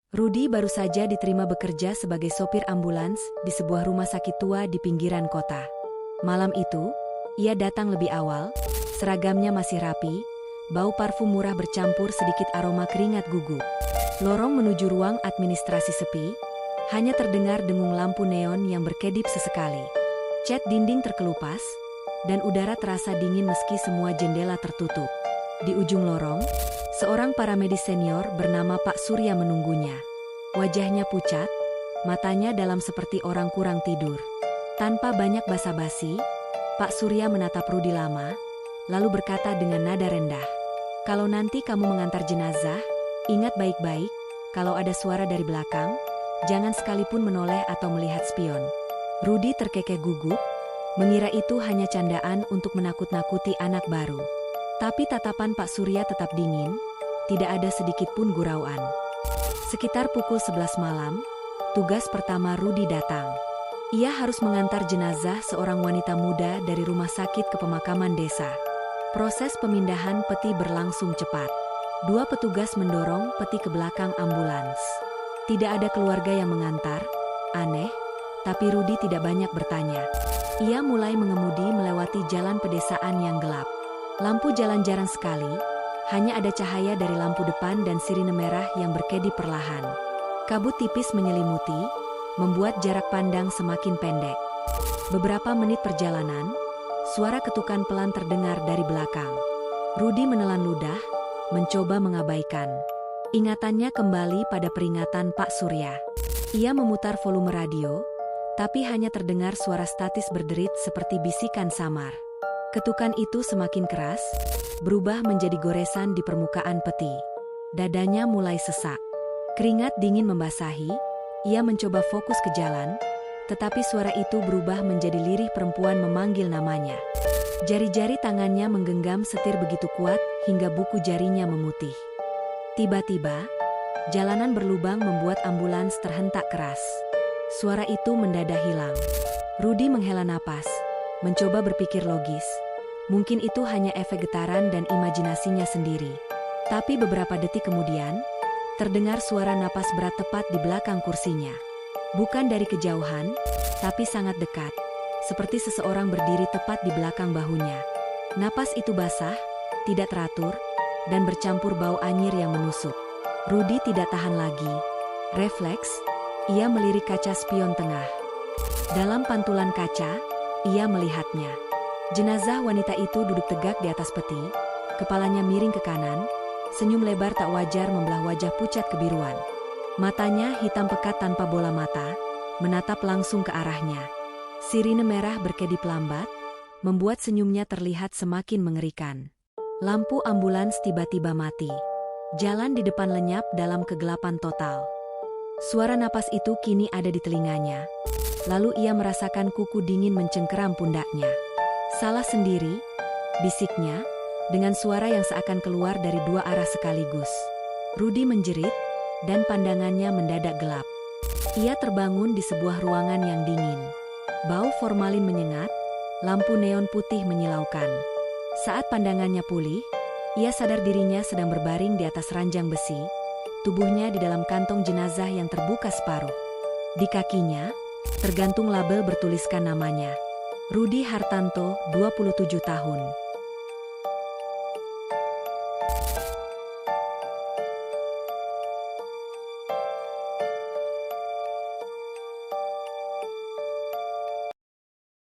Rudi baru saja diterima bekerja sebagai sopir ambulans di sebuah rumah sakit tua di pinggiran kota. Malam itu, ia datang lebih awal, seragamnya masih rapi, bau parfum murah bercampur sedikit aroma keringat gugup. Lorong menuju ruang administrasi sepi, hanya terdengar dengung lampu neon yang berkedip sesekali. Cat dinding terkelupas, dan udara terasa dingin meski semua jendela tertutup. Di ujung lorong, seorang paramedis senior bernama Pak Surya menunggunya. Wajahnya pucat, matanya dalam seperti orang kurang tidur. Tanpa banyak basa-basi, Pak Surya menatap Rudi lama, lalu berkata dengan nada rendah, "Kalau nanti kamu mengantar jenazah, ingat baik-baik, kalau ada suara dari belakang, jangan sekalipun menoleh atau melihat spion." Rudi terkekeh gugup, mengira itu hanya candaan untuk menakut-nakuti anak baru. Tapi tatapan Pak Surya tetap dingin, tidak ada sedikit pun gurauan. Sekitar pukul 11 malam, tugas pertama Rudi datang. Ia harus mengantar jenazah seorang wanita muda dari rumah sakit ke pemakaman desa. Proses pemindahan peti berlangsung cepat. Dua petugas mendorong peti ke belakang ambulans. Tidak ada keluarga yang mengantar, aneh, tapi Rudi tidak banyak bertanya. Ia mulai mengemudi melewati jalan pedesaan yang gelap. Lampu jalan jarang sekali, hanya ada cahaya dari lampu depan dan sirine merah yang berkedip perlahan. Kabut tipis menyelimuti, membuat jarak pandang semakin pendek. Beberapa menit perjalanan, suara ketukan pelan terdengar dari belakang. Rudi menelan ludah, mencoba mengabaikan. Ingatannya kembali pada peringatan Pak Surya. Ia memutar volume radio, tapi hanya terdengar suara statis berderit seperti bisikan samar. Ketukan itu semakin keras, berubah menjadi goresan di permukaan peti. Dadanya mulai sesak. Keringat dingin membasahi, ia mencoba fokus ke jalan, tetapi suara itu berubah menjadi lirih perempuan memanggil namanya. Jari-jari tangannya menggenggam setir begitu kuat hingga buku jarinya memutih. Tiba-tiba, jalanan berlubang membuat ambulans terhentak keras. Suara itu mendadak hilang. Rudi menghela napas, mencoba berpikir logis. Mungkin itu hanya efek getaran dan imajinasinya sendiri. Tapi beberapa detik kemudian, terdengar suara napas berat tepat di belakang kursinya. Bukan dari kejauhan, tapi sangat dekat, seperti seseorang berdiri tepat di belakang bahunya. Napas itu basah, tidak teratur, dan bercampur bau anyir yang menusuk. Rudi tidak tahan lagi. Refleks, ia melirik kaca spion tengah. Dalam pantulan kaca, ia melihatnya. Jenazah wanita itu duduk tegak di atas peti, kepalanya miring ke kanan, senyum lebar tak wajar membelah wajah pucat kebiruan. Matanya hitam pekat tanpa bola mata, menatap langsung ke arahnya. Sirine merah berkedip lambat, membuat senyumnya terlihat semakin mengerikan. Lampu ambulans tiba-tiba mati. Jalan di depan lenyap dalam kegelapan total. Suara napas itu kini ada di telinganya. Lalu ia merasakan kuku dingin mencengkeram pundaknya. "Salah sendiri," bisiknya, dengan suara yang seakan keluar dari dua arah sekaligus. Rudi menjerit, dan pandangannya mendadak gelap. Ia terbangun di sebuah ruangan yang dingin. Bau formalin menyengat, lampu neon putih menyilaukan. Saat pandangannya pulih, ia sadar dirinya sedang berbaring di atas ranjang besi, tubuhnya di dalam kantong jenazah yang terbuka separuh. Di kakinya, tergantung label bertuliskan namanya. Rudi Hartanto, 27 tahun.